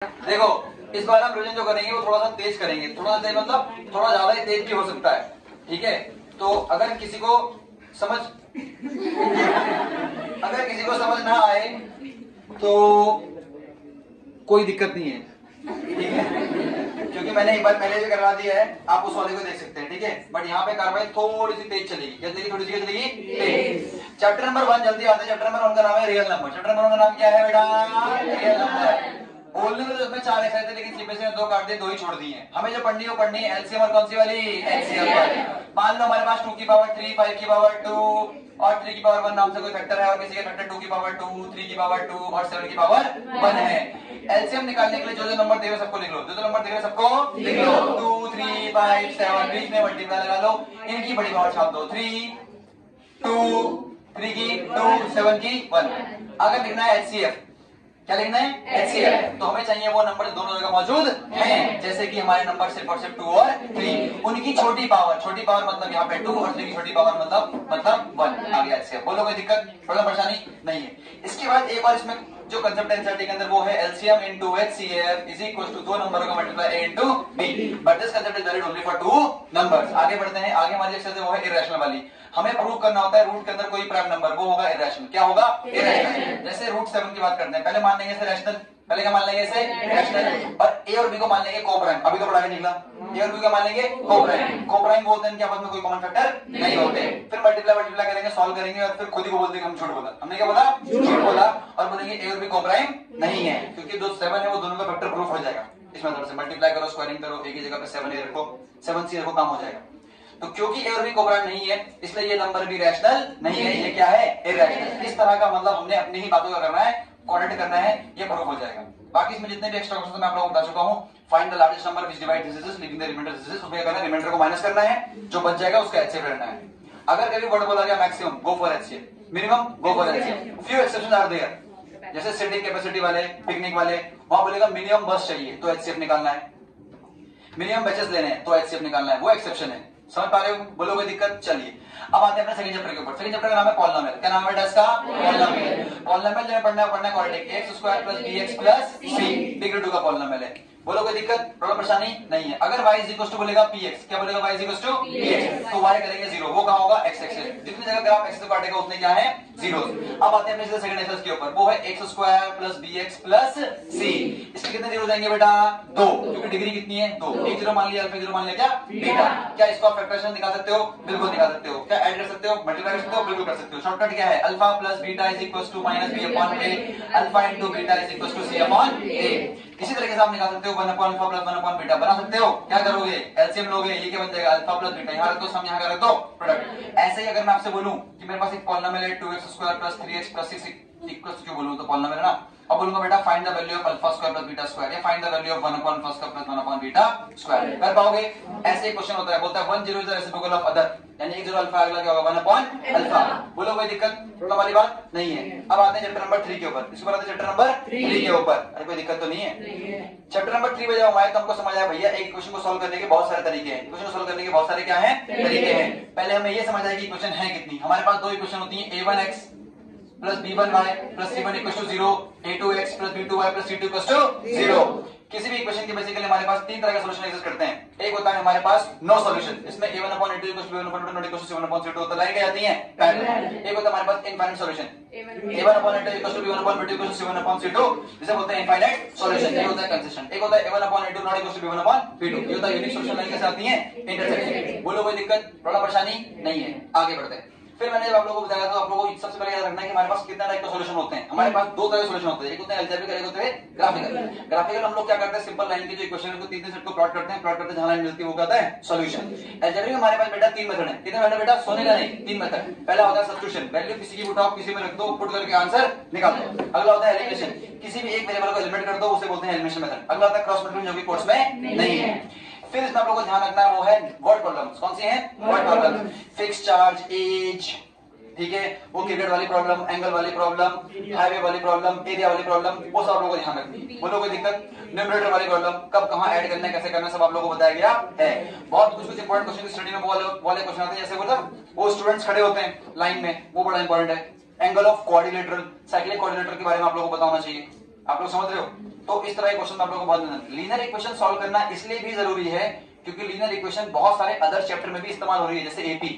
देखो इस बार हम रिवीजन जो करेंगे वो थोड़ा सा तेज करेंगे, थोड़ा सा मतलब थोड़ा ज्यादा ही तेज भी हो सकता है, ठीक है। तो अगर किसी को समझ ना आए तो कोई दिक्कत नहीं है, ठीक है, क्योंकि मैंने एक बार पहले भी करवा दिया है, आप उस वाले को देख सकते हैं, ठीक है। बट यहाँ पे कार्रवाई थोड़ी सी तेज चलेगी, क्या चलेगी? थोड़ी सी क्या चलेगी? तेज। चैप्टर नंबर 1 जल्दी आते हैं। चैप्टर नंबर 1 का नाम है रियल नंबर। चैप्टर नंबर 1 का नाम क्या है बेटा? Real number. बोलने में तो इसमें 4 एक्सरसाइज थे, लेकिन सीपीएससी ने 2 काट दिए, 2 ही छोड़ दी हैं। हमें जो पढ़नी है वो पढ़नी है एलसीएम, और कौन सी वाली? एलसीएम वाली। मान लो हमारे पास 2 की पावर 3, 5 की पावर 2 और 3 की पावर 1 नाम से कोई फैक्टर है, और किसी का फैक्टर 2 की पावर 2, 3 की पावर 2 और 7 की पावर 1 है। एलसीएम निकालने के लिए जो नंबर दे रहे सबको लिख लो, जो नंबर दे रहे सबको लिख लो। 2, 3, 5, 7, बीच में मल्टीप्लाई लगा लो, इनकी बड़ी पावर छाप दो। 3, 2, 3 की 2, 7 की 1। अगर लिखना है एचसीएफ, क्या लिखना है? एचसीएफ। तो हमें चाहिए वो नंबर दोनों जगह मौजूद हैं, जैसे कि हमारे नंबर सिर्फ और सिर्फ 2 और 3, उनकी छोटी पावर मतलब यहाँ पे 2 और 3 की छोटी पावर मतलब 1 आ गया एचसीएफ। बोलो कोई दिक्कत, थोड़ा परेशानी नहीं है। इसके बाद एक बार इसमें जो कंसेप्ट एनसीईआरटी के अंदर वो है LCM into HCF is equal to 2 नंबरों का multiply A into B, but this concept is valid only for 2 numbers. आगे बढ़ते हैं। आगे हमारी एक्सरसाइज वो है इरेशनल वाली। हमें प्रूव करना होता है रूट के अंदर कोई प्राइम नंबर, वो होगा इरेशनल। क्या होगा? इरेशनल। जैसे रूट 7 की बात करते हैं, पहले मान लेंगे इसे रैशनल, पहले क्या मान लेंगे इसे? रैशनल। और ए और बी को मान लेंगे कोप्राइम। अभी तो पढ़ा के निकला, ए और बी को मान लेंगे कोप्राइम। कोप्राइम बोलते हैं कि आपस में कोई कॉमन फैक्टर नहीं होते। फिर मल्टीप्लाई करेंगे, सॉल्व करेंगे, और फिर खुद ही को बोल देंगे हम झूठ बोला। हमने क्या बोला? झूठ बोला। और बोलेंगे ए और बी कोप्राइम नहीं है, क्योंकि जो 7 है वो दोनों का फैक्टर प्रूफ हो जाएगा। इस मेथड से मल्टीप्लाई करो, स्क्वायरिंग करो, एक ही जगह पे 7 ए रखो, 7 सी रखो, काम हो जाएगा। तो क्योंकि ए और बी कोप्राइम नहीं है, इसलिए ये नंबर भी रैशनल नहीं है, ये क्या है? इरैशनल। इस तरह का मतलब हमने अपनी ही बातों का करना है, कोऑर्डिनेट करना है, ये प्रूफ हो जाएगा। बाकी इसमें जितने भी एक्स्ट्रा क्वेश्चन मैं आप लोगों को बता चुका हूं। Find the largest number which divide this is leaving the remainder this is, उसमें करना है रिमाइंडर को माइनस करना है, जो बच जाएगा उसका एचसीएफ लेना है। अगर कभी वर्ड बोला गया maximum, go for HCF, minimum go for HCF. Few exceptions are there, जैसे सिटिंग कैपेसिटी वाले, पिकनिक वाले, वहां बोलेगा मिनिमम बस चाहिए तो एचसीएफ निकालना है, मिनिमम बैचेस लेने हैं तो एचसीएफ निकालना है, वो एक्सेप्शन है। समझ पा रहे हो? बोलो कोई दिक्कत? चलिए अब आते हैं अपने सेकंड चैप्टर के ऊपर। सेकंड चैप्टर का नाम है पॉलिनोमियल। क्या नाम है बेटा इसका? पॉलिनोमियल। पॉलिनोमियल जो पढ़ना है quadratic, x square plus bx plus c, degree 2 का पॉलिनोमियल है। बोलो कोई दिक्कत, प्रॉब्लम परेशानी नहीं है। अगर y इज इक्वल टू बोलेगा px, क्या बोलेगा? y is equal to px, तो y करेंगे 0, वो कहां होगा? x axis. जितनी जगह ग्राफ एक्सिस को काटेगा उतने क्या है? जीरोस। अब आते हैं अपने सेकंड एक्सिस के ऊपर, वो है x square plus bx plus c। इसके कितने जीरो जाएंगे बेटा? 2, क्योंकि डिग्री कितनी है? 2। एक जीरो मान लिया, अल्फा जीरो मान लिया, क्या बीटा। क्या इसको आप फैक्टराइजेशन निकाल सकते हो? बिल्कुल निकाल सकते हो। क्या ऐड कर सकते हो? मल्टीप्लाई कर सकते हो? बिल्कुल कर सकते हो। शॉर्टकट क्या है? Alpha plus beta is equal to minus b upon a, alpha into beta is equal to c upon a. इसी तरीके से आप निकाल सकते हो 1 upon alpha plus 1 upon beta बना सकते हो। क्या करोगे? एलसीएम लोगे, ये क्या बन जाएगा? अल्फा प्लस बीटा, यहां रख दो, सम यहां रख दो, प्रोडक्ट। ऐसे ही अगर मैं आपसे बोलूं कि मेरे पास एक पॉलिनोमियल है 2x square plus 3x plus 6 equal to, जो बोलूं तो पॉलिनोमियल है ना। अब बोलूंगा बेटा find the value of alpha square plus beta square, या find the value of 1 upon alpha square plus 1 upon beta square, कर पाओगे? ऐसे क्वेश्चन होता है, बोलता है 1 0 is the reciprocal of other, यानी एक 0 अल्फा, अगला क्या होगा? 1 अपॉन अल्फा। बोलो कोई दिक्कत, प्रॉब्लम वाली बात नहीं है। अब आते हैं चैप्टर नंबर 3 के ऊपर। इसके बाद आते हैं चैप्टर नंबर 3 के ऊपर। अरे कोई दिक्कत तो नहीं है? चैप्टर नंबर 3 में जब हम आए तो हमको समझ आया भैया एक क्वेश्चन को सॉल्व करने के बहुत सारे तरीके हैं। क्वेश्चन को सॉल्व करने के बहुत सारे क्या हैं? तरीके हैं। पहले हमें ये समझ आया कि क्वेश्चन है कितनी। हमारे पास 2 इक्वेशन होती है, a1x plus b1y plus c1 equal to 0, a2x plus b2y plus c2 equal to 0। किसी भी इक्वेशन के बेसिकली हमारे पास 3 तरह के सॉल्यूशन एग्जिस्ट करते हैं। एक होता है हमारे पास नो सॉल्यूशन, इसमें a1 upon a2 equal to b1 upon a2 not equal to c1 upon c2 होता है, लाइन क्या आती है? पैरेलल। एक होता है हमारे पास infinite solution, a1 upon a2 equal to b1 upon b2 equal to c1 upon c2, जिसे बोलते हैं इनफाइनाइट सॉल्यूशन। ये होता है कंसिस्टेंट। एक होता है a1 upon a2 not equal to b1 upon b2, ये होता है यूनिक सॉल्यूशन। लाइन कैसे आती है? इंटरसेक्शन। बोलो कोई दिक्कत, थोड़ा परेशानी नहीं है? आगे बढ़ते हैं। फिर मैंने जब आप लोगों को बताया तो आप लोगों को सबसे पहले याद रखना है कि हमारे पास कितना टाइप का सॉल्यूशन होते हैं। हमारे पास 2 तरह के सॉल्यूशन होते हैं, एक होते हैं अलजेब्रिक, एक होते हैं ग्राफिकल। ग्राफिकल हम लोग क्या करते हैं? सिंपल लाइन की जो इक्वेशन है तो 3 सेट को प्लॉट करते हैं, प्लॉट करते जहां लाइन मिलती है वो कहता है सॉल्यूशन। अलजेब्रिक हमारे पास बेटा 3 मेथड है। कितने मेथड बेटा? सोने का नहीं, 3 मेथड। पहला होता है सब्स्टिट्यूशन, वैल्यू किसी की उठाओ, किसी में रख दो, पुट करके आंसर निकाल दो। अगला होता है एलिमिनेशन, किसी भी एक वेरिएबल को एलिमिनेट कर दो, उसे बोलते हैं एलिमिनेशन मेथड। अगला होता है क्रॉस मल्टीप्लिकेशन, जो कि कोर्स में नहीं है। फिर इसमें आप लोगों को ध्यान रखना है वो है वर्ड प्रॉब्लम्स। कौन सी है? Word problems. Fix charge, age, ठीक है, वो क्रिकेट वाली प्रॉब्लम, एंगल वाली प्रॉब्लम, हाईवे वाली प्रॉब्लम, एरिया वाली प्रॉब्लम, वो सब आप लोगों को ध्यान रखनी है। बोलो कोई दिक्कत? न्यूमरेटर वाली प्रॉब्लम, कब कहां ऐड करना है, कैसे करना है, सब आप लोगों को बताया गया है। बहुत कुछ इंपॉर्टेंट क्वेश्चन की स्टडी में वाले क्वेश्चन आते हैं, जैसे मतलब वो स्टूडेंट्स खड़े होते हैं लाइन में, वो बड़ा इंपॉर्टेंट है। Angle of quadrilateral, cyclic quadrilateral के बारे में आप लोगों को बताना चाहिए। आप लोग समझ रहे हो? तो इस तरह के क्वेश्चन आप लोगों को बहुत लीनियर इक्वेशन सॉल्व करना इसलिए भी जरूरी है क्योंकि लीनियर इक्वेशन बहुत सारे अदर चैप्टर में भी इस्तेमाल हो रही है, जैसे एपी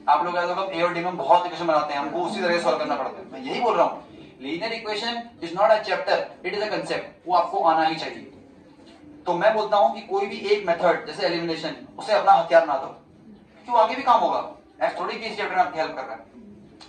आप लोग ए और डी में बहुत इक्वेशन बनाते हैं, हमको उसी तरह सॉल्व करना पड़ता है। मैं यही बोल रहा हूँ, linear equation is not a chapter, it is a concept, वो आपको आना ही चाहिए। तो मैं बोलता हूं कि कोई भी एक मेथड जैसे एलिमिनेशन उसे अपना हथियार ना दो, क्यों आगे भी काम होगा, ऐसा थोड़ी कि इस चैप्टर में आपकी हेल्प कर रहा है।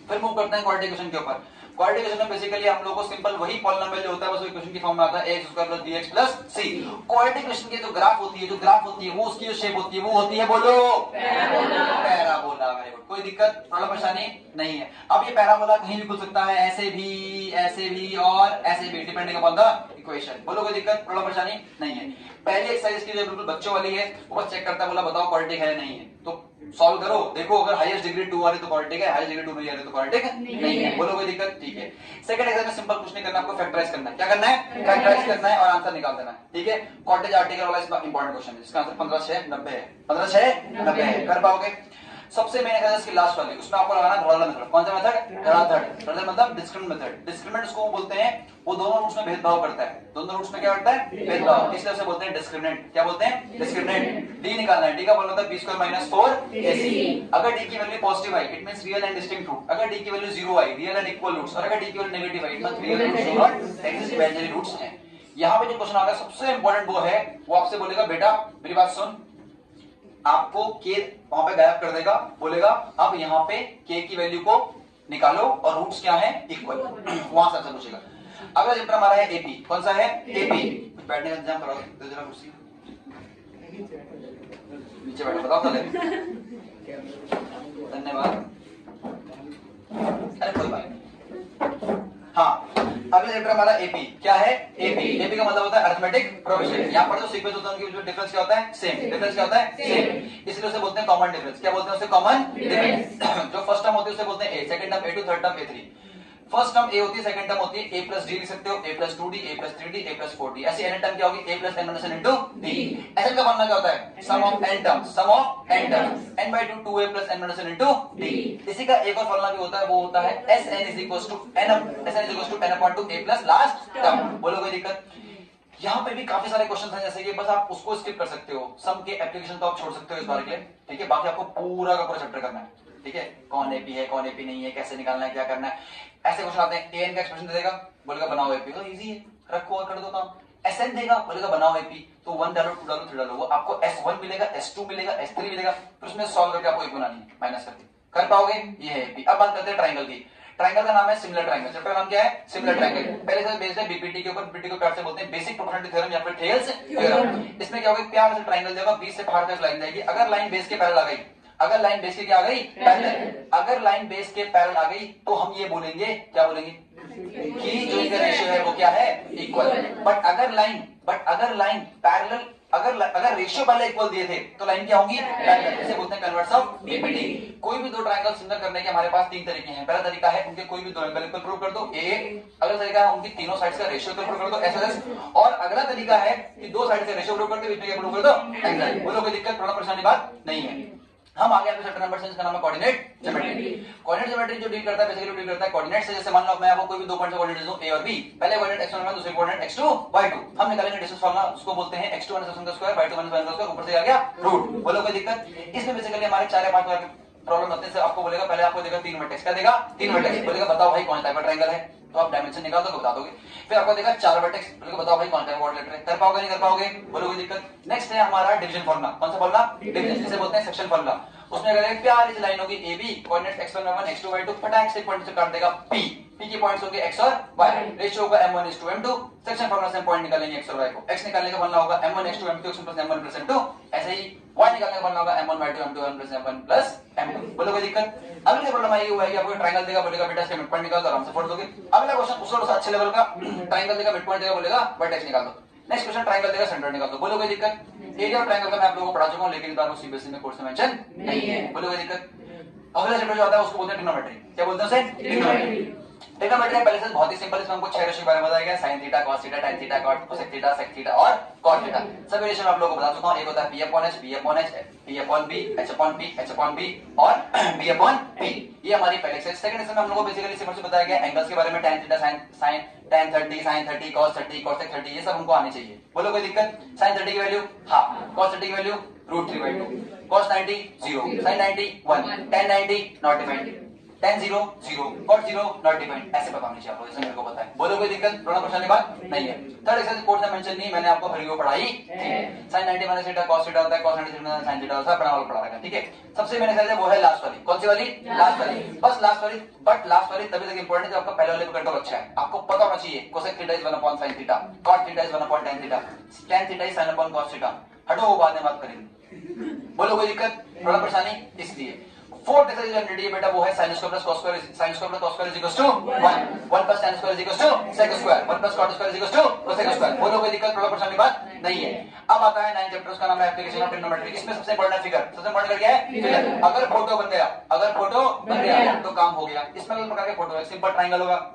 फिर मूव करते हैं क्वाड्रेटिक इक्वेशन के ऊपर। क्वाड्रेटिक इक्वेशन में बेसिकली हम लोग को सिंपल वही पॉलिनोमियल जो होता है बस इक्वेशन की फॉर्म में आता है ax square plus bx plus c। Quadratic equation की जो ग्राफ होती है वो उसकी जो शेप होती है वो होती है, बोलो पैराबोला। वेरी गुड, कोई दिक्कत प्रॉब्लम परेशानी नहीं है। अब ये पैराबोला कहीं भी खुल सकता है, ऐसे भी और ऐसे भी, डिपेंडिंग अपॉन द इक्वेशन। बोलो कोई दिक्कत प्रॉब्लम परेशानी नहीं है। पहली एक्सरसाइज की जो बिल्कुल बच्चों वाली है, वो बस चेक करता है, बोला बताओ क्वाड्रेटिक है नहीं है, तो सॉल्व करो, देखो अगर हाईएस्ट डिग्री 2 आ रही तो क्वाड्रेटिक है, हाईएस्ट डिग्री 2 नहीं आ रही तो क्वाड्रेटिक नहीं है। बोलो कोई दिक्कत, ठीक है। सेकंड एक्सरसाइज में सिंपल कुछ नहीं करना, आपको फैक्टराइज करना है। क्या करना है? फैक्टराइज करना है और आंसर निकाल देना है, ठीक है। कॉटेज आर्टिकल वाला इसका इंपॉर्टेंट क्वेश्चन है, जिसका आंसर 15/6 है। 15/6 है, कर पाओगे। सबसे मेन एक्सरसाइज की लास्ट वाली, उसमें आपको लगाना धड़ाधड़ मेथड। कौन सा मेथड? धड़ाधड़ मतलब डिस्क्रिमिनेंट मेथड। डिस्क्रिमिनेंट उसको बोलते हैं, वो दोनों रूट्स में भेदभाव करता है। दोनों रूट्स में क्या करता है? भेदभाव, इसलिए उसे बोलते हैं डिस्क्रिमिनेंट। क्या बोलते हैं? डिस्क्रिमिनेंट। डी निकालना है, डी का फॉर्मूला होता है b स्क्वायर माइनस 4ac। अगर डी की वैल्यू पॉजिटिव आई it means real and distinct root, अगर डी की वैल्यू 0 आई रियल एंड इक्वल रूट्स, और अगर डी की वैल्यू नेगेटिव आई it means real roots do not exist, imaginary roots हैं। यहां पे जो क्वेश्चन आता है सबसे इंपॉर्टेंट वो है, वो आपसे बोलेगा बेटा मेरी बात सुन, आपको के वहां पे गायब कर देगा, बोलेगा अब यहाँ पे के की वैल्यू को निकालो और रूट्स क्या है? इक्वल। वहां से पूछेगा। अगला चैप्टर हमारा है एपी। कौन सा है? एपी। बैठने का इंतजाम कराओ, जरा कुर्सी नीचे बैठो, बताओ पहले। धन्यवाद। अरे कोई बात नहीं। हाँ, अगला चैप्टर हमारा एपी। क्या है? एपी। एपी का मतलब होता है अरिथमेटिक प्रोग्रेशन। यहाँ पर जो सीक्वेंस होता है उनके बीच में डिफरेंस क्या होता है? सेम। डिफरेंस क्या होता है? सेम। इसलिए उसे बोलते हैं कॉमन डिफरेंस। क्या बोलते हैं उसे? Common difference. जो फर्स्ट टर्म होती है उसे बोलते हैं a, second term a2, third term a3। First term a होती है, सेकंड टर्म होती है a प्लस डी, लिख सकते हो a plus 2d, a plus 3d, a plus 4d। ऐसी एन टर्म क्या होगी? a plus n minus n into d। N का फॉर्मूला क्या होता है? Sum of n terms, sum of n terms, n/2 2a plus n minus n into d। इसी का एक और फॉर्मूला भी होता है, वो होता है sn is equals to n upon two a plus last term. बोलो कोई दिक्कत? यहाँ पे भी काफी सारे क्वेश्चन हैं, जैसे कि बस आप उसको स्किप कर सकते हो, सम के एप्लीकेशन तो आप छोड़ सकते हो इस बार के लिए, ठीक है। बाकी आपको पूरा का पूरा चैप्टर करना है, ठीक है। कौन एपी है, कौन एपी नहीं है, कैसे निकालना है, क्या करना है। ऐसे क्वेश्चन आते हैं, एन का एक्सप्रेशन दे देगा, बोलेगा बनाओ एपी, तो इजी है, रखो और कर दो काम। एसएन देगा, बोलेगा बनाओ एपी, तो 1 डालो, 2 डालो, 3 डालो, वो आपको S1 मिलेगा, S2 मिलेगा, S3 मिलेगा, फिर उसमें सॉल्व करके आपको एपी बनानी है, माइनस करके कर पाओगे। ये है एपी। अब बात करते हैं ट्राइंगल की। ट्राइंगल का नाम है सिमिलर ट्राइंगल। चैप्टर का नाम क्या है? Similar triangle. पहले से बेस्ड है बीपीटी के ऊपर। बीपीटी को प्यार से बोलते हैं बेसिक प्रोपोर्शनलिटी थ्योरम या फिर थेल्स थ्योरम। इसमें क्या होगा? प्यार से ट्राइंगल देगा, बीच से बाहर तक लाइन जाएगी। अगर लाइन बेस के पैरेलल आ गई, अगर लाइन बेस के क्या आ गई? पैरेलल, अगर लाइन बेस के पैरेलल आ गई तो हम ये बोलेंगे, क्या बोलेंगे? कि जो इनका रेशियो है वो क्या है? इक्वल। बट अगर लाइन पैरेलल, अगर रेशियो पहले इक्वल दिए थे तो लाइन क्या होगी? पैरेलल। इसे बोलते हैं कन्वर्स ऑफ बीपीटी। कोई भी दो ट्रायंगल सिमिलर करने के हमारे पास 3 तरीके हैं। पहला तरीका है उनके कोई भी दो एंगल इक्वल प्रूव कर दो, ए। अगला तरीका है उनकी तीनों साइड्स का रेशियो इक्वल प्रूव कर दो, एस। और अगला तरीका है कि दो साइड का रेशियो प्रूव करके बीच में क्या प्रूव कर दो? एंगल। बोलो कोई दिक्कत, थोड़ा परेशानी बात नहीं है। हम आगे आपके चैप्टर नंबर 6 का नाम है कोऑर्डिनेट ज्योमेट्री। कोऑर्डिनेट ज्योमेट्री जो डील करता है बेसिकली डील करता है कोऑर्डिनेट से। जैसे मान लो मैं आपको कोई भी दो पॉइंट से कोऑर्डिनेट दूं a और b, पहले कोऑर्डिनेट x1 दूसरे कोऑर्डिनेट x2 y2, हम निकालेंगे डिस्टेंस फार्मूला, उसको बोलते हैं x2 माइनस x1 का स्क्वायर, y2 माइनस y1 का स्क्वायर, ऊपर से आ गया रूट। बोलो कोई दिक्कत? इसमें बेसिकली हमारे 4 या 5 बार प्रॉब्लम होते हैं। आपको बोलेगा, पहले आपको देगा 3 वर्टेक्स, क्या देगा? 3 वर्टेक्स, बोलेगा बताओ भाई कौन टाइप का ट्रायंगल है, तो आप डायमेंशन निकाल दो, बता दोगे। फिर आपको देगा 4 वर्टेक्स, बोलेगा बताओ भाई कौन टाइप का क्वाड्रिलेटरल है, कर पाओगे नहीं कर पाओगे? बोलो कोई दिक्कत? नेक्स्ट है हमारा डिवीजन फार्मूला। कौन सा फार्मूला? डिवीजन, जिसे बोलते हैं सेक्शन फार्मूला। उसमें अगर एक प्यारी सी लाइन होगी AB, coordinate x1 y1 x2 y2, फटाक से पॉइंट से काट देगा P के पॉइंट्स होंगे x और y, रेशियो होगा m1:m2। सेक्शन फार्मूला से हम पॉइंट निकालेंगे x और y को। x निकालने का फार्मूला होगा m1:m2 x1 + m1 + m2। ऐसे ही y निकालने का फार्मूला होगा m1/2 m2 m1 + m2। बोलो कोई दिक्कत? अगली प्रॉब्लम आएगी वो है कि आपको ट्रायंगल देगा, बोलेगा बेटा इसका मिड पॉइंट निकाल दो, आराम से फोड़ दोगे। अगला क्वेश्चन उससे अच्छे लेवल का, ट्रायंगल देगा, मिड पॉइंट देगा, बोलेगा वर्टेक्स निकाल दो। नेक्स्ट क्वेश्चन ट्रायंगल देगा, सेंटर निकाल दो। बोलो कोई दिक्कत? एरिया और ट्रायंगल का मैं आप लोगों को पढ़ा चुका हूं, लेकिन इस बार वो सीबीएसई में कोर्स में मेंशन नहीं है। बोलो कोई दिक्कत? अगला चैप्टर जो आता है उसको बोलते हैं ट्रिग्नोमेट्री। क्या बोलते हैं उसे? ट्रिग्नोमेट्री। ट्रिग्नोमेट्री पहले से बहुत ही सिंपल, इसमें हमको 6 रेशियो के बारे में बताया गया, sin theta, cos theta, tan theta, cosec theta, sec theta और cot थीटा। सभी रेशियो आप लोगों को बता चुका हूं। एक होता है p upon h, b upon h, p upon b, h upon p, h upon b और b upon p। ये हमारी पहले एक्सरसाइज। सेकंड एक्सरसाइज में हम लोगों को बेसिकली सिंपल से बताया गया एंगल्स के बारे में, tan theta, sin tan 30, sin 30, cos 30, cosec 30, ये सब हमको आने चाहिए। बोलो कोई दिक्कत? sin 30 की वैल्यू हाफ, cos 30 की value √3/2, cos 90 0, sin 90 1, tan 90 not defined, tan 0 0, cot 0 not defined. ऐसे पता होनी चाहिए आपको, जैसे मेरे को पता है। बोलो कोई दिक्कत? थोड़ा परेशानी बात नहीं है। थर्ड एक्सरसाइज कोर्स में मेंशन नहीं, मैंने आपको हरियो पढ़ाई थी। sin 90 minus theta cos theta होता है, cos 90 माइनस sin थीटा होता है, बड़ा वाला पढ़ा रखा है, ठीक है। सबसे मेन एक्सरसाइज है वो है लास्ट वाली। कौन सी वाली? लास्ट वाली। बस लास्ट वाली, बट लास्ट वाली तभी तक इंपॉर्टेंट है जब आपका पहले वाले पे कंट्रोल अच्छा है। आपको पता होना चाहिए cosec theta is 1 upon sin theta, cot theta is 1 upon tan theta, tan theta is sin upon cos theta. हटो, वो बाद में बात करेंगे। बोलो कोई दिक्कत? थोड़ा परेशानी इसलिए। फोर्थ एक्सरसाइज जो रेडी है बेटा वो है sin square plus cos square, sin square plus cos square is equal to 1 plus tan square is equal to sec square, 1 plus cot square is equal to cosec square. बोलो कोई दिक्कत? थोड़ा परेशानी बात नहीं है। अब आता है 9 चैप्टर, उसका नाम है एप्लीकेशन ऑफ ट्रिग्नोमेट्री। इसमें सबसे इंपॉर्टेंट फिगर, सबसे इंपॉर्टेंट क्या है? फिगर। अगर फोटो बन गया, अगर फोटो बन गया तो काम हो गया। इसमें दो प्रकार के फोटो है। सिंपल ट्रायंगल होगा,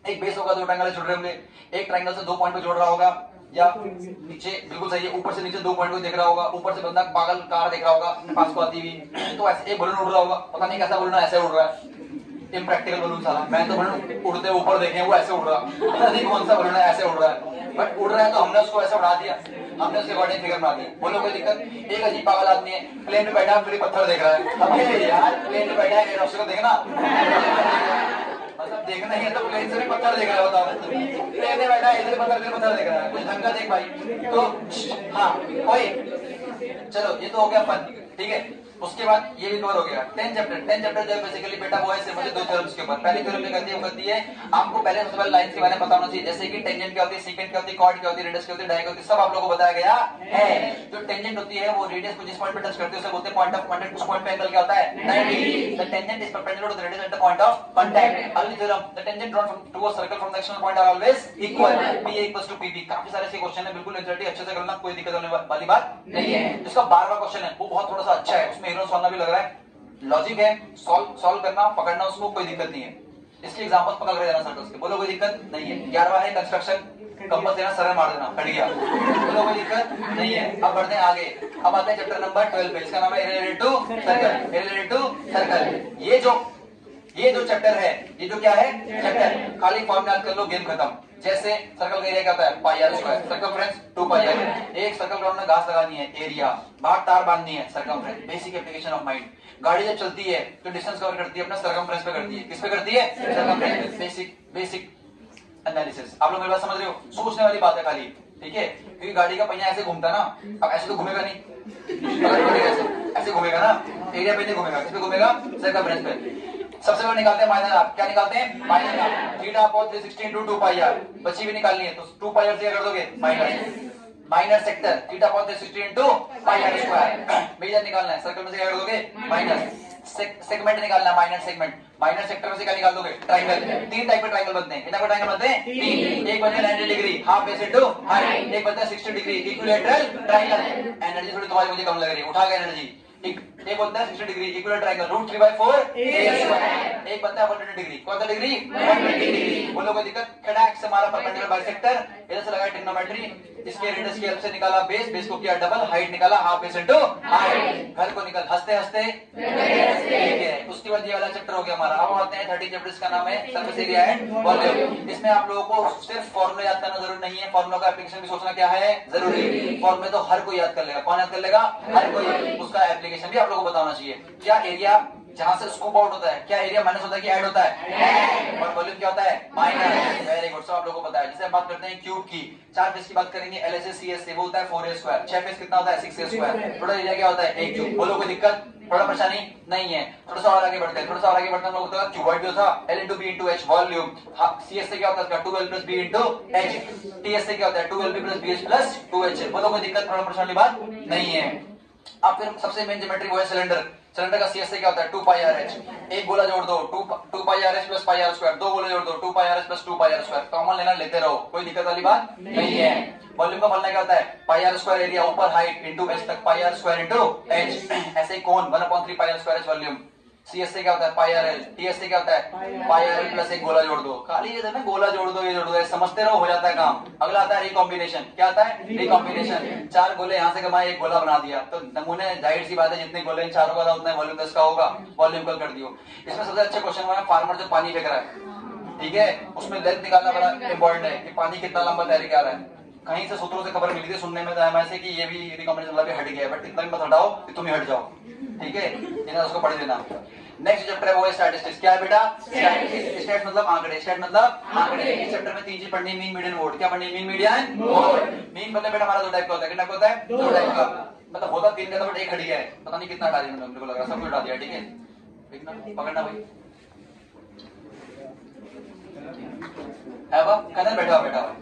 एक बेस होगा, दो ट्रायंगल जुड़ रहे होंगे, एक ट्रायंगल से 2 पॉइंट पे जोड़ रहा होगा, या नीचे बिल्कुल सही है, ऊपर से नीचे 2 पॉइंट को देख रहा होगा, ऊपर से बंदा पागल कार देख रहा होगा अपने पास को आती हुई, तो ऐसे एक बलून उड़ रहा होगा, पता नहीं कैसा बलून ऐसे उड़ रहा है, इम्प्रैक्टिकल बलून साला। मैं तो बलून उड़ते ऊपर देखे, वो ऐसे उड़ रहा, पता नहीं कौन सा बलून है ऐसे उड़ रहा है, बट उड़ रहा है तो हमने उसको ऐसे उड़ा दिया, हमने उसके अकॉर्डिंग फिगर बना दी। बोलो कोई दिक्कत? एक अजीब पागल आदमी है, प्लेन में बैठा फिर पत्थर देख रहा है। अबे यार प्लेन में बैठा है, को देखना, मतलब देखना ही है तो प्लेन से भी पत्थर देख रहा है, बताओ। प्लेन में बैठा है, इधर पत्थर देख रहा है, कुछ ढंग का देख भाई। तो हाँ कोई, चलो ये तो हो गया फन, ठीक है। उसके बाद ये भी कवर हो गया 10 चैप्टर जो है बेसिकली बेटा वो है सिर्फ मुझे 2 थ्योरम्स के ऊपर। पहली थ्योरम क्या करती है? वो कहती है आपको पहले सबसे पहले लाइंस के बारे में पता होना चाहिए, जैसे कि टेंजेंट क्या होती है, सीकेंट क्या होती है, कॉर्ड क्या होती है, रेडियस क्या होती है, डायगोनल होती है, सब आप लोगों को बताया गया है। जो टेंजेंट होती है वो रेडियस को जिस पॉइंट पे टच करती है उसे बोलते हैं पॉइंट ऑफ कांटेक्ट। उस पॉइंट पे एंगल क्या होता है? 90। The tangent is perpendicular to the radius at the point of contact. अगली theorem, the tangent drawn to a circle from the external point are always equal, PA = PB। काफी सारे ऐसे question है, बिल्कुल एग्जैक्टली अच्छे से करना, कोई दिक्कत होने वाली बात नहीं है। जिसका 12वां क्वेश्चन है वो बहुत थोड़ा सा अच्छा है, उसमें हीरो सोलना भी लग रहा है, लॉजिक है, सॉल्व करना, पकड़ना उसको, कोई दिक्कत नहीं है। इसके एग्जांपल्स पकड़ रहे जाना सर्कल्स के, बोलो कोई दिक्कत नहीं है। 11वां है कंस्ट्रक्शन, कंपास देना, सरल मार देना, कट गया, बोलो कोई दिक्कत नहीं है। अब बढ़ते हैं आगे, अब आते हैं चैप्टर नंबर 12 पे, इसका नाम है related to circle. Related to circle, ये जो चैप्टर है, ये जो क्या है चैप्टर, खाली फॉर्म याद कर लो, गेम खत्म। जैसे सर्कल का एरिया क्या होता है? Pi are square, circumference 2 pi r. एक सर्कल ग्राउंड में घास लगानी है, एरिया, बाहर तार बांधनी है, circumference. Basic application of mind. गाड़ी जब चलती है तो डिस्टेंस कवर करती है अपना सर्कमफ्रेंस पे करती है, किस पे करती है? सर्कमफ्रेंस पे। बेसिक एनालिसिस, आप लोग मेरी बात समझ रहे हो? सोचने वाली बात है खाली, ठीक है, क्योंकि गाड़ी का पहिया ऐसे घूमता है ना, अब ऐसे तो घूमेगा नहीं, ऐसे घूमेगा ना, एरिया पे नहीं घूमेगा, किस पे घूमेगा? सर्कमफ्रेंस पे। सबसे पहले निकालते हैं माइनर आर। क्या निकालते हैं? Minor R. Theta upon 360 × 2 pi R, बची भी निकालनी है तो 2 पाई आर से कर दोगे minor sector, theta upon 360 × pi are square. Major निकालना है, सर्कल में से क्या कर दोगे? माइनर। सेगमेंट निकालना है, माइनर सेगमेंट। माइनर सेक्टर में से क्या निकाल दोगे? ट्रायंगल। 3 टाइप के ट्रायंगल बनते हैं, कितना ट्रायंगल बनते हैं? 3। एक बनता है 90 degree, half base into height, एक बनता है 60 डिग्री, इक्विलैटरल ट्रायंगल। एनर्जी थोड़ी तुम्हारी मुझे कम लग रही है, उठा गया एनर्जी। एक बनता है 60 डिग्री, इक्विलैटरल ट्रायंगल, √3/4 a²। एक बनता है 120 डिग्री, कौन सा डिग्री? 120 डिग्री। बोलो कोई दिक्कत? कड़ाक से हमारा परपेंडिकुलर बाइसेक्टर, इधर से लगाया ट्रिग्नोमेट्री, इसके रेडियस की हेल्प से निकाला बेस, बेस को किया डबल, हाइट निकाला हाफ बेस इनटू हाइट, घर को निकल हंसते हंसते, ठीक है। उसके बाद ये वाला चैप्टर हो गया हमारा। अब आते हैं 30 चैप्टर, इसका नाम है सरफेस एरिया एंड वॉल्यूम। इसमें आप लोगों को सिर्फ फॉर्मूला याद करना जरूरी नहीं है, फॉर्मूला का एप्लीकेशन भी सोचना क्या है जरूरी। फॉर्मूले तो हर कोई याद कर लेगा, कौन याद कर लेगा? हर कोई। उसका एप्लीकेशन भी आप लोगों को बताना चाहिए। क्या एरिया जहां से स्कूप आउट होता है, क्या एरिया माइनस होता है कि ऐड होता है? और वॉल्यूम क्या होता है? माइनस। वेरी गुड, सब आप लोगों को पता है। जैसे हम बात करते हैं क्यूब की, 4 फेस की बात करेंगे, LHS CS से वो होता है 4a², 6 फेस कितना होता है? 6a²। टोटल एरिया क्या होता है? 1 क्यूब। बोलो कोई दिक्कत? थोड़ा परेशानी नहीं है। थोड़ा सा और आगे बढ़ते हैं, थोड़ा सा और आगे बढ़ते हैं, हम लोग क्यूबॉइड भी था, L × B × H volume. CS से क्या होता है इसका? 2L + B × H। TS से क्या होता है? 2LB + BH + 2H। बोलो कोई दिक्कत? थोड़ा परेशानी बात नहीं है। अब फिर सबसे मेन ज्योमेट्री वो है सिलेंडर। सिलेंडर का CS से क्या होता है? 2πRh। एक गोला जोड़ दो, 2πRh + πr²। दो गोले जोड़ दो, 2πRh + 2πr²। कॉमन लेना लेते रहो, कोई दिक्कत वाली बात नहीं है। वॉल्यूम का फॉर्मूला क्या होता है? πr² एरिया ऊपर हाइट इनटू h तक, πr² इनटू h। ऐसे ही कोन 1/3 πr² h वॉल्यूम। CS से क्या होता है पाई आर एल, TS से क्या होता है पाई आर एल प्लस एक गोला जोड़ दो, खाली ये ना गोला जोड़ दो ये जोड़ दो, समझते रहो हो जाता है काम। अगला आता है रिकॉम्बिनेशन, क्या आता है रिकॉम्बिनेशन, 4 गोले यहाँ से कमाए एक गोला बना दिया, तो नमूने जाहिर सी बात है जितने गोले इन चारों का था उतना वॉल्यूम इसका होगा, वॉल्यूम कल कर दियो। इसमें सबसे अच्छा क्वेश्चन हुआ है फार्मर जो पानी फेंक रहा है, ठीक है, उसमें लेंथ निकालना बड़ा इंपॉर्टेंट है कि पानी कितना लंबा तैर के आ रहा है। कहीं से सूत्रों से खबर मिली थी सुनने में था ऐसे कि ये भी रिकॉम्बिनेशन वाला भी हट गया है, बट इतना भी मत हटाओ कि तुम ही हट जाओ, ठीक है, इन्हें उसको पढ़ लेना। नेक्स्ट चैप्टर है वो है स्टैटिस्टिक्स, क्या है बेटा स्टैटिस्टिक्स, स्टैट मतलब आंकड़े, स्टैट मतलब आंकड़े। इस चैप्टर में 3 चीज पढ़नी, मीन मीडियन मोड, क्या पढ़नी मीन मीडियन मोड। मीन मतलब बेटा हमारा 2 टाइप का होता है, कितना होता है 2 टाइप का, मतलब होता 3 का था बट एक हट गया है, पता नहीं कितना हटा दिया मेरे को लग रहा है सब कुछ हटा दिया, ठीक है, देखना पकड़ना भाई है वो कनल बैठा हुआ।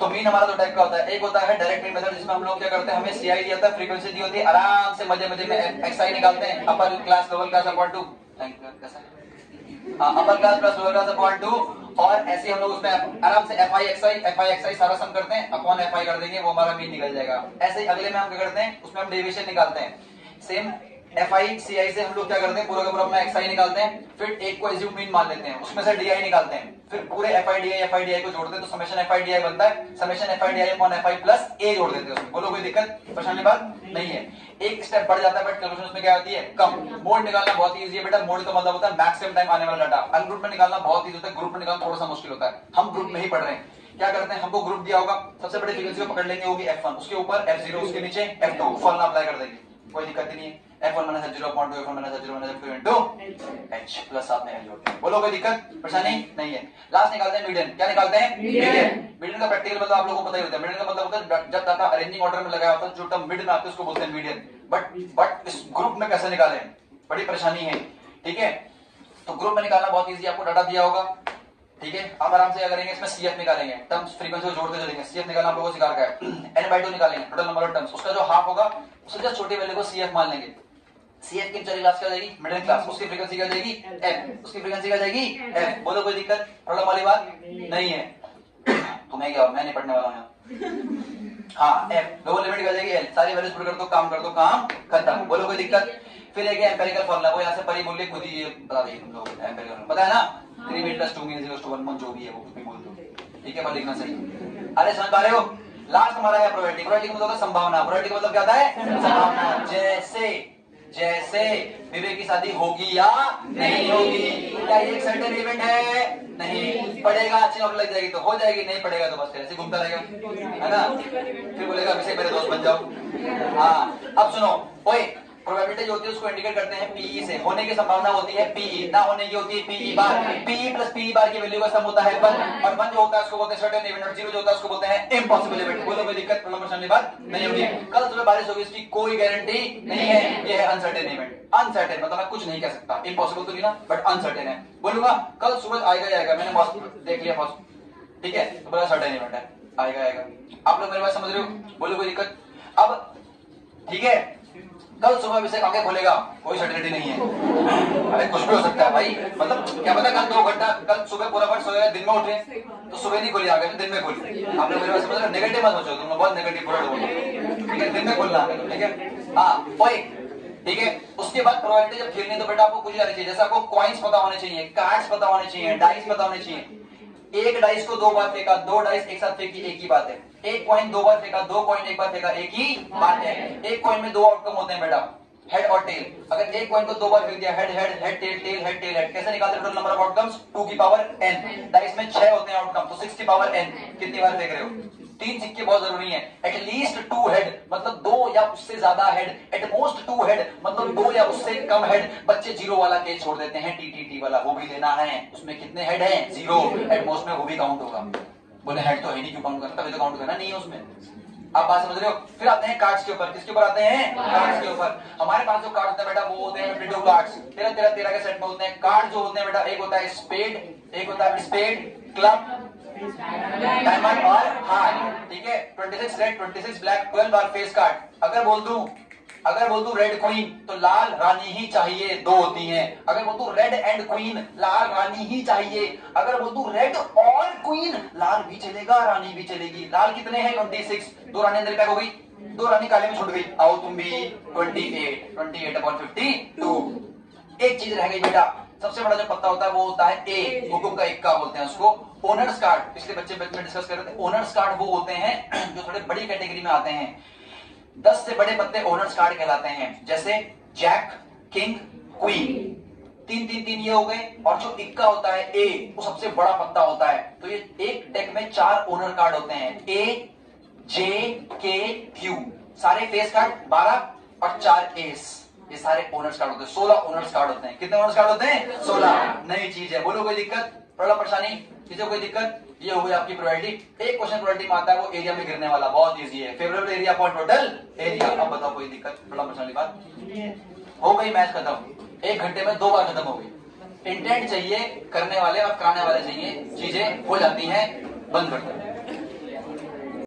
तो मीन हमारा 2 टाइप का होता है, एक होता है डायरेक्ट मीन मेथड जिसमें हम लोग क्या करते हैं, हमें सीआई दिया था, फ्रीक्वेंसी दी होती है, आराम से मजे मजे में एक्सआई निकालते हैं, upper class lower class upon 2, upper class plus lower class upon 2, और ऐसे हम लोग उसमें आराम से एफ आई एक्स आई सारा सम करते हैं, अपॉन एफ आई कर देंगे, वो हमारा मीन निकल जाएगा। ऐसे ही अगले में हम क्या करते हैं, उसमें हम डेविएशन निकालते हैं, सेम एफ आई सी आई से हम लोग क्या करते हैं पूरा का पूरा अपना एक्स आई निकालते हैं, फिर एक को एज्यूम मीन मान लेते हैं, उसमें से डी आई निकालते हैं, फिर पूरे एफ आई डी आई को जोड़ते हैं, तो summation f i d i बनता है, summation f i d i upon f i plus a जोड़ देते हैं उसमें। बोलो कोई दिक्कत परेशानी बात नहीं है, एक स्टेप बढ़ जाता है बट कैलकुलेशन उसमें क्या होती है कम। मोड निकालना बहुत इजी है बेटा, मोड का मतलब होता है मैक्सिमम टाइम आने वाला डाटा। अनग्रुप में निकालना बहुत इजी होता है, ग्रुप में निकालना थोड़ा सा मुश्किल होता है। हम ग्रुप में ही पढ़ रहे हैं, क्या करते हैं, हमको ग्रुप दिया होगा, सबसे बड़ी फ्रीक्वेंसी को पकड़ लेंगे होगी F1, उसके ऊपर F0, उसके नीचे F2, फॉर्मूला अप्लाई कर देंगे, कोई दिक्कत नहीं है। F1 minus F0 upon 2, F1 minus F0 minus F2 into H plus साथ में L जोड़ दें। बोलो कोई दिक्कत परेशानी नहीं है। लास्ट निकालते हैं मीडियन, क्या निकालते हैं मीडियन। मीडियन का प्रैक्टिकल मतलब आप लोगों को पता ही होता है, मीडियन का मतलब होता है जब डाटा अरेंजिंग ऑर्डर में लगाया होता है, जो टर्म मिड में आते हैं उसको बोलते हैं मीडियन। बट इस ग्रुप में कैसे निकालें, बड़ी परेशानी है, ठीक है। तो ग्रुप में निकालना बहुत इजी, आपको डाटा दिया होगा, ठीक है, आप आराम से क्या करेंगे, इसमें सीएफ निकालेंगे, टर्म्स फ्रीक्वेंसी को जोड़ते चलेंगे, सीएफ निकालना आप लोगों को सिखा रखा है, n/2 निकालेंगे, टोटल नंबर ऑफ टर्म्स, उसका जो हाफ होगा उससे जो छोटी वैल्यू को सीएफ मान लेंगे। सीएफ की चली क्लास क्या जाएगी मिडिल क्लास, उसकी फ्रीक्वेंसी क्या जाएगी एफ, उसकी फ्रीक्वेंसी क्या जाएगी एफ। बोलो कोई दिक्कत प्रॉब्लम वाली बात नहीं है। तुम्हें क्या, मैं नहीं पढ़ने वाला हूं। हाँ एफ लोअर लिमिट क्या जाएगी एल, सारी वैल्यूज पुट कर दो, काम खत्म। बोलो कोई दिक्कत। फिर एक एम्पिरिकल फॉर्मूला, वो यहाँ से परी बोलिए खुद ही ये बता देगी तुम लोग, एम्पिरिकल पता है ना, 3 + 2 = 1 जो भी है वो कुछ भी बोल दो, ठीक है, पर लिखना सही। अरे समझ पा रहे हो। लास्ट हमारा है प्रोबेबिलिटी, प्रोबेबिलिटी मतलब संभावना, प्रोबेबिलिटी मतलब क्या होता है संभावना। जैसे विवेक की शादी होगी या नहीं होगी, क्या ये एक सर्टेन इवेंट है, नहीं पड़ेगा, अच्छी नौकरी लग जाएगी तो हो जाएगी, नहीं पड़ेगा तो बस ऐसे घूमता रहेगा, है ना, फिर बोलेगा अभी से मेरे दोस्त बन जाओ। हाँ अब सुनो, ओए प्रोबेबिलिटी जो होती है उसको इंडिकेट करते हैं पीई से, होने की संभावना होती है पीई, ना होने की होती है पीई बार, पीई प्लस पीई बार की वैल्यू का सम होता है 1, और 1 जो होता है उसको बोलते हैं सर्टेन इवेंट, और 0 जो होता है उसको बोलते हैं इम्पॉसिबल इवेंट। बोलो कोई दिक्कत प्रॉब्लम परेशानी बात नहीं होगी। कल सुबह बारिश होगी इसकी कोई गारंटी नहीं है, ये है अनसर्टेन इवेंट। अनसर्टेन मतलब मैं कुछ नहीं कह सकता, इम्पॉसिबल तो नहीं ना, बट अनसर्टेन है। बोलूंगा कल सूरज आएगा, मैंने मौसम देख लिया मौसम, ठीक है, तो बोला सर्टेन इवेंट है, आएगा। आप लोग मेरी बात समझ रहे हो, बोलो कोई दिक्कत। अब ठीक है, कल सुबह विषय आगे खोलेगा, कोई सर्टिनिटी नहीं है, अरे कुछ भी हो सकता है भाई, मतलब क्या पता कल 2 घंटा, कल सुबह पूरा वर्ष सोया, दिन में उठे तो सुबह नहीं खोली, आगे दिन में खोली। आप लोग मेरी बात समझ रहे हो, नेगेटिव मत सोचो, तुम बहुत नेगेटिव बुरा बोल, ठीक है, दिन में खोलना, ठीक है। हाँ ओए ठीक है, उसके बाद प्रोबेबिलिटी जब खेलनी तो बेटा आपको कुछ चाहिए, जैसे आपको कॉइन्स पता होने चाहिए, कार्ड्स पता होने चाहिए, डाइस पता होने चाहिए। एक डाइस को 2 बार फेंका, 2 डाइस एक साथ फेंकी, एक ही बात है। एक कॉइन 2 बार फेंका, 2 कॉइन एक बार फेंका, एक ही बात है। एक कॉइन में 2 आउटकम होते हैं बेटा, हेड और टेल। अगर एक कॉइन को 2 बार फेंक दिया, head head head tail tail head tail head, कैसे निकालते हैं टोटल नंबर ऑफ आउटकम्स 2 की पावर n। डाइस में 6 होते हैं आउटकम, तो 6 की पावर n। कितनी बार फेंक रहे हो, 3 सिक्के बहुत जरूरी है। एटलीस्ट 2 हेड मतलब 2 या उससे ज्यादा हेड, एटमोस्ट 2 हेड मतलब 2 या उससे कम हेड। बच्चे 0 वाला केस छोड़ देते हैं, टी वाला, वो भी लेना है। उसमें कितने हेड हैं 0, एटमोस्ट में वो भी काउंट होगा। बोले हेड तो है नहीं, क्यों काउंट करना, तभी तो काउंट करना नहीं है उसमें। आप बात समझ रहे हो। फिर आते हैं कार्ड्स के ऊपर, किसके ऊपर आते हैं कार्ड्स के ऊपर। हमारे पास जो कार्ड होते हैं बेटा वो होते हैं 52 कार्ड्स, 13 के सेट में होते हैं। कार्ड जो होते हैं बेटा, एक होता है स्पेड, एक होता है स्पेड, क्लब, डायमंड और हार्ट, ठीक है। 26 रेड, 26 ब्लैक, 12 बार फेस कार्ड। अगर बोल दूं रेड क्वीन तो लाल रानी ही चाहिए, 2 होती हैं। अगर बोल दूं रेड एंड क्वीन, लाल रानी ही चाहिए। अगर बोल दूं रेड और क्वीन, लाल भी चलेगा रानी भी चलेगी। लाल कितने हैं 26, 2 रानी अंदर पैक हो गई, 2 रानी काले में छूट गई। आओ तुम भी 28 अपॉन 52, एक चीज रह गई बेटा, सबसे बड़ा जो पत्ता होता है वो होता है ए, हुकुम का इक्का बोलते हैं उसको। ओनर्स कार्ड पिछले बच्चे में डिस्कस कर रहे थे। ओनर्स कार्ड वो होते हैं जो थोड़े बड़ी कैटेगरी में आते हैं, 10 से बड़े पत्ते ओनर्स कार्ड कहलाते हैं, जैसे जैक, किंग, क्वीन, 3 ये हो गए। और जो इक्का होता है ए, वो सबसे बड़ा पत्ता होता है। तो ये एक डेक में 4 ओनर कार्ड होते हैं, ए, जे, के, क्यू, सारे फेस कार्ड 12 और 4 एस, ये सारे ओनर्स कार्ड होते हैं। 16 ओनर्स कार्ड होते हैं। कितने ओनर्स कार्ड होते हैं? 16। नई चीज है, बोलो कोई दिक्कत, प्रॉब्लम, परेशानी, किसी को कोई दिक्कत? ये हो गई आपकी प्रोबेबिलिटी। एक क्वेश्चन प्रोबेबिलिटी में आता है, वो एरिया में गिरने वाला, बहुत इजी है। Favourable area upon total area. अब बताओ कोई दिक्कत, प्रॉब्लम, परेशानी? बात हो गई, मैच खत्म। 1 घंटे में 2 बार खत्म हो गई। इंटेंट चाहिए करने वाले और कराने वाले चाहिए, चीजें हो जाती हैं। बंद करते हैं।